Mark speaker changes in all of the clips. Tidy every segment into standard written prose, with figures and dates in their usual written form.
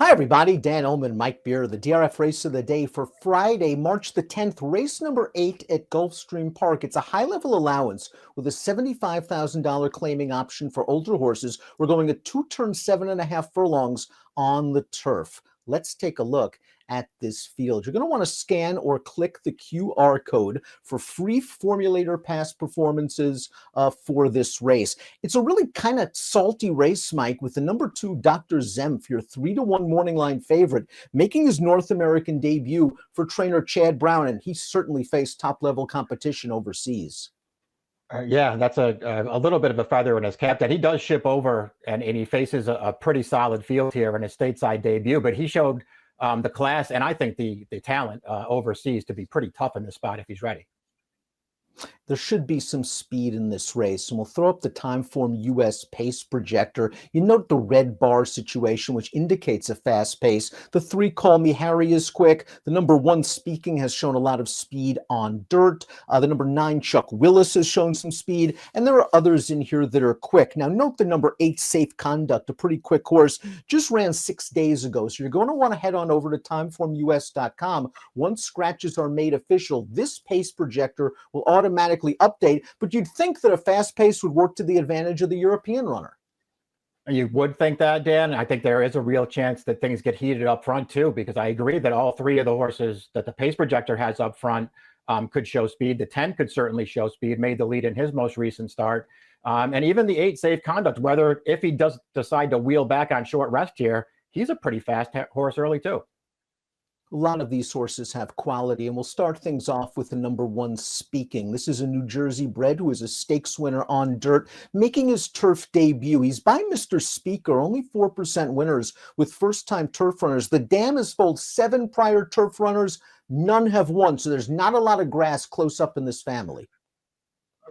Speaker 1: Hi, everybody. Dan Illman and Mike Beer, the DRF race of the day for Friday, March the 10th, race number 8 at Gulfstream Park. It's a high-level allowance with a $75,000 claiming option for older horses. We're going a two-turn, 7.5 furlongs on the turf. Let's take a look at this field. You're going to want to scan or click the QR code for free formulator pass performances for this race. It's a really kind of salty race, Mike, with the number 2 Dr. Zempf, your 3-1 morning line favorite, making his North American debut for trainer Chad Brown, and he certainly faced top-level competition overseas.
Speaker 2: Yeah, that's a little bit of a feather in his cap that he does ship over, and he faces a pretty solid field here in his stateside debut. But he showed the class and I think the talent overseas to be pretty tough in this spot if he's ready.
Speaker 1: There should be some speed in this race, and we'll throw up the Timeform US pace projector. You note the red bar situation, which indicates a fast pace. The 3 Call Me Harry is quick. The number 1 Speaking has shown a lot of speed on dirt. The number 9 Chuck Willis has shown some speed, and there are others in here that are quick. Now note the number 8 Safe Conduct, a pretty quick horse, just ran 6 days ago, so you're going to want to head on over to timeformus.com. Once scratches are made official, this pace projector will automatically update, but you'd think that a fast pace would work to the advantage of the European runner.
Speaker 2: You would think that, Dan. I think there is a real chance that things get heated up front too, because I agree that all 3 of the horses that the pace projector has up front could show speed. The 10 could certainly show speed, made the lead in his most recent start. And even the 8 Safe Conduct, if he does decide to wheel back on short rest here, he's a pretty fast horse early too.
Speaker 1: A lot of these horses have quality, and we'll start things off with the number 1 Speaking. This is a New Jersey bred who is a stakes winner on dirt, making his turf debut. He's by Mr. Speaker, only 4% winners with first-time turf runners. The dam has foaled 7 prior turf runners. None have won, so there's not a lot of grass close up in this family.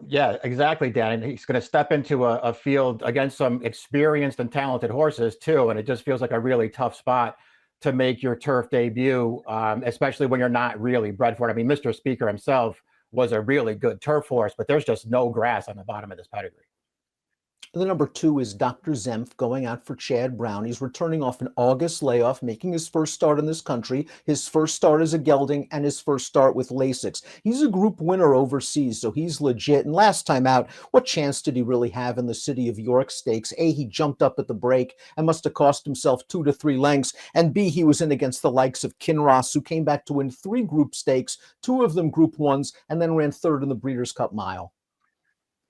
Speaker 2: Yeah, exactly, Dan. And he's going to step into a field against some experienced and talented horses too, and it just feels like a really tough spot to make your turf debut, especially when you're not really bred for it. I mean, Mr. Speaker himself was a really good turf horse, but there's just no grass on the bottom of this pedigree.
Speaker 1: The number 2 is Dr. Zempf, going out for Chad Brown. He's returning off an August layoff, making his first start in this country, his first start as a gelding, and his first start with Lasix. He's a group winner overseas, so he's legit. And last time out, what chance did he really have in the City of York Stakes? A, he jumped up at the break and must have cost himself 2 to 3 lengths. And B, he was in against the likes of Kinross, who came back to win 3 group stakes, 2 of them Group 1s, and then ran 3rd in the Breeders' Cup Mile.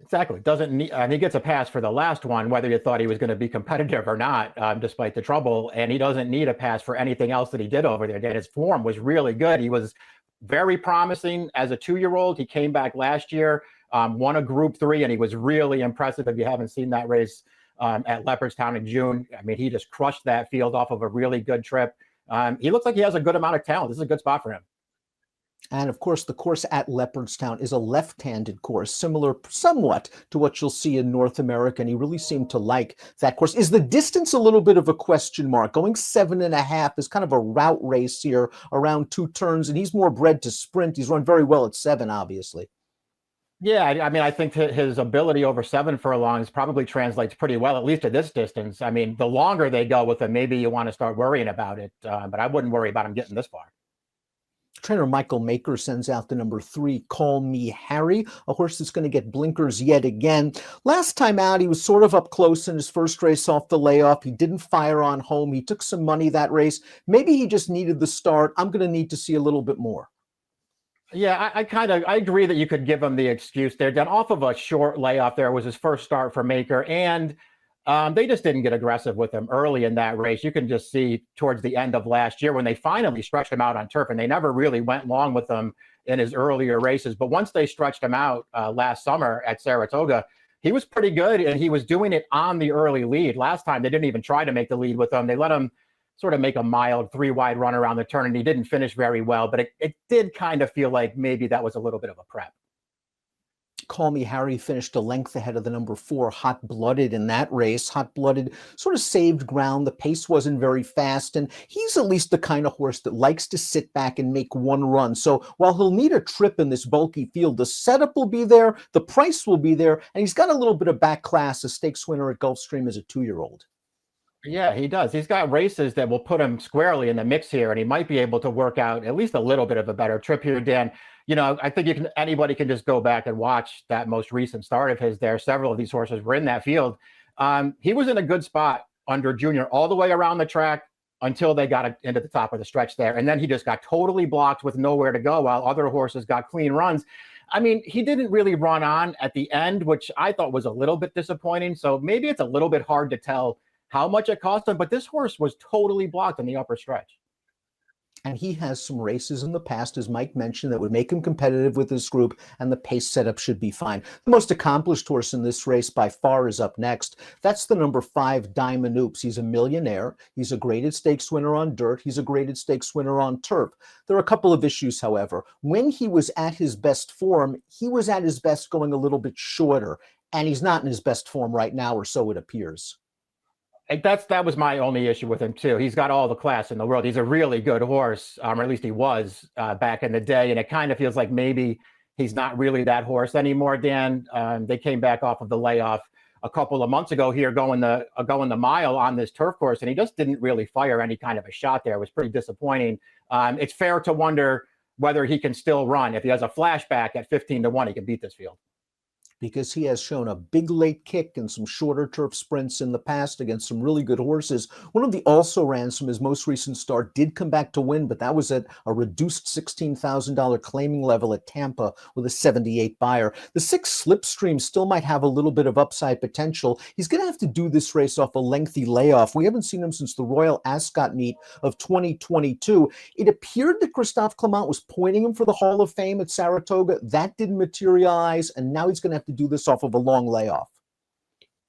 Speaker 2: Exactly. Doesn't need, he gets a pass for the last one, whether you thought he was going to be competitive or not, despite the trouble. And he doesn't need a pass for anything else that he did over there. Dan, his form was really good. He was very promising as a 2-year-old. He came back last year, won a Group 3, and he was really impressive. If you haven't seen that race at Leopardstown in June, I mean, he just crushed that field off of a really good trip. He looks like he has a good amount of talent. This is a good spot for him.
Speaker 1: And of course, the course at Leopardstown is a left-handed course, similar somewhat to what you'll see in North America. And he really seemed to like that course. Is the distance a little bit of a question mark? Going 7.5 is kind of a route race here around 2 turns, and he's more bred to sprint. He's run very well at 7, obviously.
Speaker 2: Yeah, I mean, I think his ability over 7 furlongs probably translates pretty well, at least at this distance. I mean, the longer they go with him, maybe you want to start worrying about it, but I wouldn't worry about him getting this far.
Speaker 1: Trainer Michael Maker sends out the number 3, Call Me Harry, a horse that's going to get blinkers yet again. Last time out, he was sort of up close in his first race off the layoff. He didn't fire on home. He took some money that race. Maybe he just needed the start. I'm going to need to see a little bit more.
Speaker 2: Yeah, I agree that you could give him the excuse there. Dan, off of a short layoff there was his first start for Maker, and they just didn't get aggressive with him early in that race. You can just see towards the end of last year when they finally stretched him out on turf, and they never really went long with him in his earlier races. But once they stretched him out last summer at Saratoga, he was pretty good, and he was doing it on the early lead. Last time, they didn't even try to make the lead with him. They let him sort of make a mild 3-wide run around the turn, and he didn't finish very well. But it did kind of feel like maybe that was a little bit of a prep.
Speaker 1: Call Me Harry finished a length ahead of the number 4, Hot Blooded, in that race. Hot Blooded sort of saved ground. The pace wasn't very fast, and he's at least the kind of horse that likes to sit back and make one run. So while he'll need a trip in this bulky field, the setup will be there, the price will be there, and he's got a little bit of back class, a stakes winner at Gulfstream as a 2-year-old.
Speaker 2: Yeah, he does. He's got races that will put him squarely in the mix here, and he might be able to work out at least a little bit of a better trip here, Dan. I think anybody can just go back and watch that most recent start of his there. Several of these horses were in that field. He was in a good spot under Junior all the way around the track until they got into the top of the stretch there. And then he just got totally blocked with nowhere to go while other horses got clean runs. I mean, he didn't really run on at the end, which I thought was a little bit disappointing. So maybe it's a little bit hard to tell how much it cost him, but this horse was totally blocked in the upper stretch.
Speaker 1: And he has some races in the past, as Mike mentioned, that would make him competitive with this group, and the pace setup should be fine. The most accomplished horse in this race by far is up next. That's the number 5, Diamond Oops. He's a millionaire. He's a graded stakes winner on dirt. He's a graded stakes winner on turf. There are a couple of issues, however. When he was at his best form, he was at his best going a little bit shorter, and he's not in his best form right now, or so it appears.
Speaker 2: That was my only issue with him too. He's got all the class in the world. He's a really good horse, or at least he was back in the day. And it kind of feels like maybe he's not really that horse anymore. Dan, they came back off of the layoff a couple of months ago here, going the mile on this turf course, and he just didn't really fire any kind of a shot there. It was pretty disappointing. It's fair to wonder whether he can still run. If he has a flashback at 15-1, he can beat this field,
Speaker 1: because he has shown a big late kick and some shorter turf sprints in the past against some really good horses. One of the also-rans from his most recent start did come back to win, but that was at a reduced $16,000 claiming level at Tampa with a 78 buyer. The 6 Slipstream still might have a little bit of upside potential. He's going to have to do this race off a lengthy layoff. We haven't seen him since the Royal Ascot meet of 2022. It appeared that Christophe Clement was pointing him for the Hall of Fame at Saratoga. That didn't materialize, and now he's going to have to do this off of a long layoff.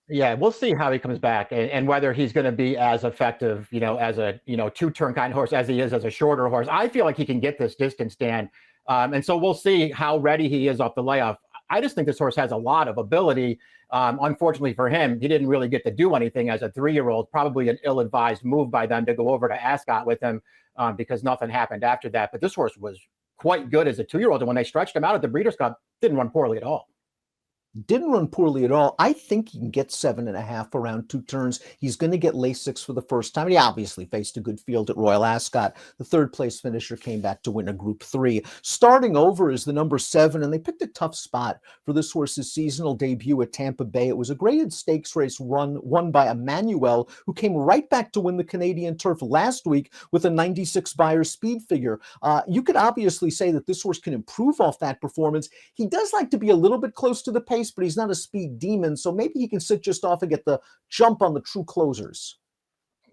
Speaker 2: Yeah, we'll see how he comes back and whether he's going to be as effective, as a, two-turn kind of horse as he is as a shorter horse. I feel like he can get this distance, Dan. And so we'll see how ready he is off the layoff. I just think this horse has a lot of ability. Unfortunately for him, he didn't really get to do anything as a 3-year-old, probably an ill-advised move by them to go over to Ascot with him because nothing happened after that. But this horse was quite good as a 2-year-old. And when they stretched him out at the Breeders' Cup, didn't run poorly at all.
Speaker 1: Didn't run poorly at all. I think he can get 7.5 around 2 turns. He's going to get Lasix for the first time. He obviously faced a good field at Royal Ascot. The 3rd place finisher came back to win a Group 3. Starting over is the number 7, and they picked a tough spot for this horse's seasonal debut at Tampa Bay. It was a graded stakes race won by Emmanuel, who came right back to win the Canadian Turf last week with a 96 buyer speed figure. You could obviously say that this horse can improve off that performance. He does like to be a little bit close to the pace, but he's not a speed demon, so maybe he can sit just off and get the jump on the true closers.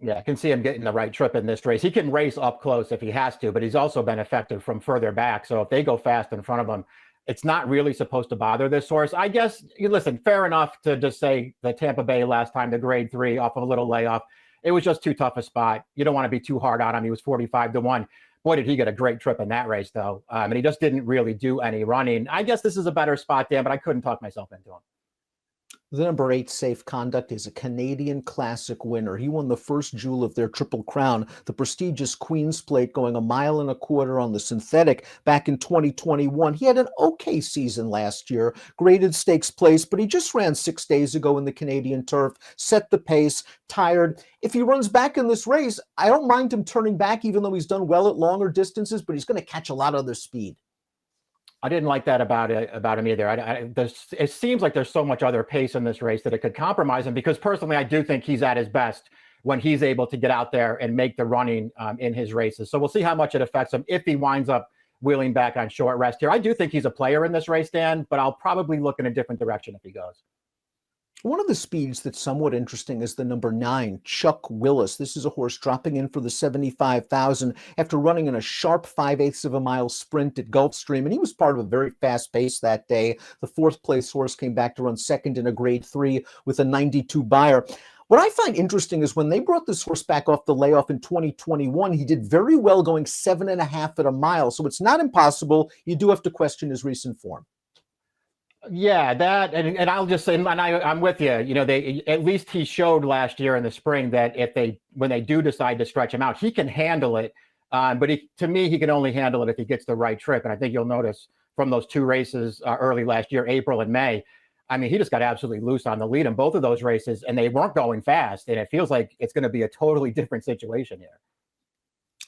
Speaker 2: Yeah, I can see him getting the right trip in this race. He can race up close if he has to, but he's also been effective from further back. So if they go fast in front of him, it's not really supposed to bother this horse. I guess, listen, fair enough to just say the Tampa Bay last time, the grade 3 off of a little layoff. It was just too tough a spot. You don't want to be too hard on him. He was 45-1. Boy, did he get a great trip in that race, though. And he just didn't really do any running. I guess this is a better spot, Dan, but I couldn't talk myself into him.
Speaker 1: The number 8, Safe Conduct, is a Canadian Classic winner. He won the first jewel of their Triple Crown, the prestigious Queen's Plate, going 1.25 miles on the synthetic back in 2021. He had an okay season last year, graded stakes place, but he just ran 6 days ago in the Canadian Turf, set the pace, tired. If he runs back in this race, I don't mind him turning back, even though he's done well at longer distances, but he's going to catch a lot of other speed.
Speaker 2: I didn't like that about him either. It seems like there's so much other pace in this race that it could compromise him, because personally, I do think he's at his best when he's able to get out there and make the running in his races. So we'll see how much it affects him if he winds up wheeling back on short rest here. I do think he's a player in this race, Dan, but I'll probably look in a different direction if he goes.
Speaker 1: One of the speeds that's somewhat interesting is the number 9, Chuck Willis. This is a horse dropping in for the 75,000 after running in a sharp 5/8 of a mile sprint at Gulfstream, and he was part of a very fast pace that day. The 4th place horse came back to run second in a grade 3 with a 92 buyer. What I find interesting is when they brought this horse back off the layoff in 2021, he did very well going 7.5 at a mile. So it's not impossible. You do have to question his recent form.
Speaker 2: Yeah, that, and I'll just say, and I'm with you. They at least he showed last year in the spring that when they do decide to stretch him out, he can handle it. But to me, he can only handle it if he gets the right trip. And I think you'll notice from those 2 races early last year, April and May, I mean, he just got absolutely loose on the lead in both of those races, and they weren't going fast. And it feels like it's going to be a totally different situation here.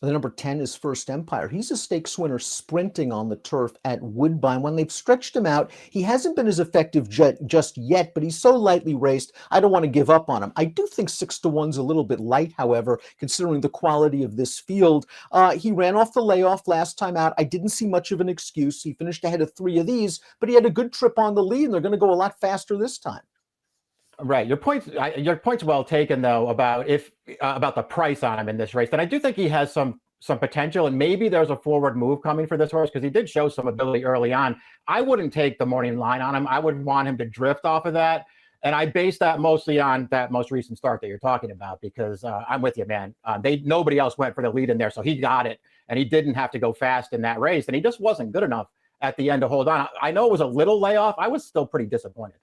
Speaker 1: The number 10 is First Empire. He's a stakes winner sprinting on the turf at Woodbine. When they've stretched him out, he hasn't been as effective just yet, but he's so lightly raced, I don't want to give up on him. I do think 6-1's a little bit light, however, considering the quality of this field. He ran off the layoff last time out. I didn't see much of an excuse. He finished ahead of 3 of these, but he had a good trip on the lead, and they're going to go a lot faster this time.
Speaker 2: Right. Your point's well taken, though, about about the price on him in this race. And I do think he has some potential, and maybe there's a forward move coming for this horse because he did show some ability early on. I wouldn't take the morning line on him. I would want him to drift off of that. And I base that mostly on that most recent start that you're talking about, because I'm with you, man. Nobody else went for the lead in there, so he got it, and he didn't have to go fast in that race, and he just wasn't good enough at the end to hold on. I know it was a little layoff. I was still pretty disappointed.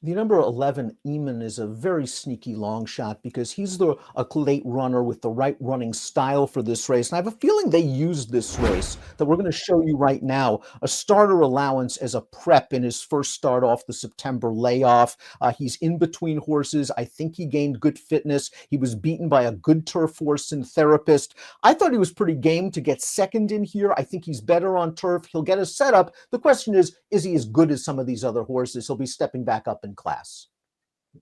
Speaker 1: The number 11, Illman, is a very sneaky long shot because he's a late runner with the right running style for this race. And I have a feeling they used this race that we're going to show you right now, a starter allowance as a prep in his first start off the September layoff. He's in between horses. I think he gained good fitness. He was beaten by a good turf horse and Therapist. I thought he was pretty game to get second in here. I think he's better on turf. He'll get a setup. The question is he as good as some of these other horses? He'll be stepping back up in class.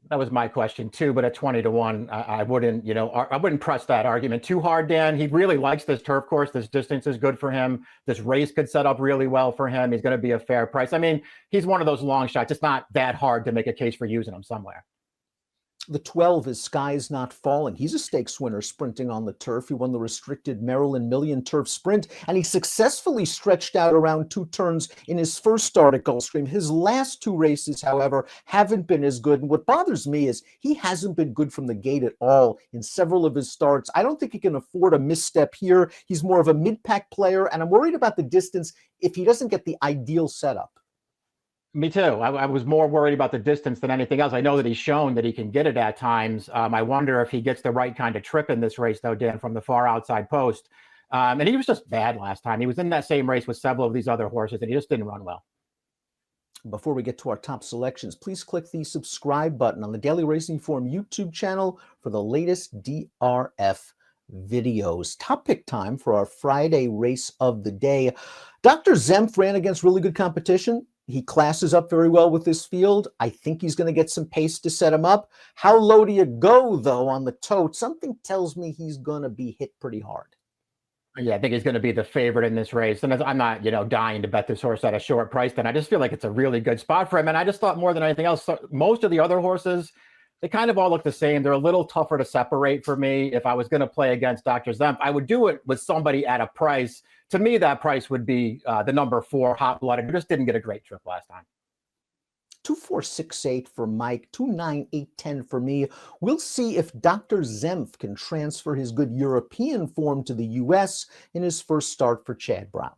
Speaker 2: That was my question too, but at 20-1, I wouldn't, I wouldn't press that argument too hard, Dan. He really likes this turf course. This distance is good for him. This race could set up really well for him. He's going to be a fair price. I mean, he's one of those long shots. It's not that hard to make a case for using him somewhere.
Speaker 1: The 12 is Sky's Not Falling. He's a stakes winner sprinting on the turf. He won the restricted Maryland Million Turf Sprint, and he successfully stretched out around 2 turns in his first start at Gulfstream. His last 2 races, however, haven't been as good. And what bothers me is he hasn't been good from the gate at all in several of his starts. I don't think he can afford a misstep here. He's more of a mid-pack player, and I'm worried about the distance if he doesn't get the ideal setup.
Speaker 2: Me too. I was more worried about the distance than anything else. I know that he's shown that he can get it at times. I wonder if he gets the right kind of trip in this race, though, Dan, from the far outside post. And he was just bad last time. He was in that same race with several of these other horses, and he just didn't run well.
Speaker 1: Before we get to our top selections, please click the subscribe button on the Daily Racing Form YouTube channel for the latest DRF videos. Top pick time for our Friday race of the day. Dr. Zempf ran against really good competition. He classes up very well with this field. I think he's going to get some pace to set him up. How low do you go, though, on the tote? Something tells me he's going to be hit pretty hard.
Speaker 2: Yeah, I think he's going to be the favorite in this race. And I'm not, dying to bet this horse at a short price. Then I just feel like it's a really good spot for him. And I just thought more than anything else, most of the other horses, they kind of all look the same. They're a little tougher to separate for me. If I was going to play against Dr. Zempf, I would do it with somebody at a price. To me, that price would be the number 4, Hot Blooded, who just didn't get a great trip last time.
Speaker 1: 2-4-6-8 for Mike, 2-9-8-10 for me. We'll see if Dr. Zempf can transfer his good European form to the U.S. in his first start for Chad Brown.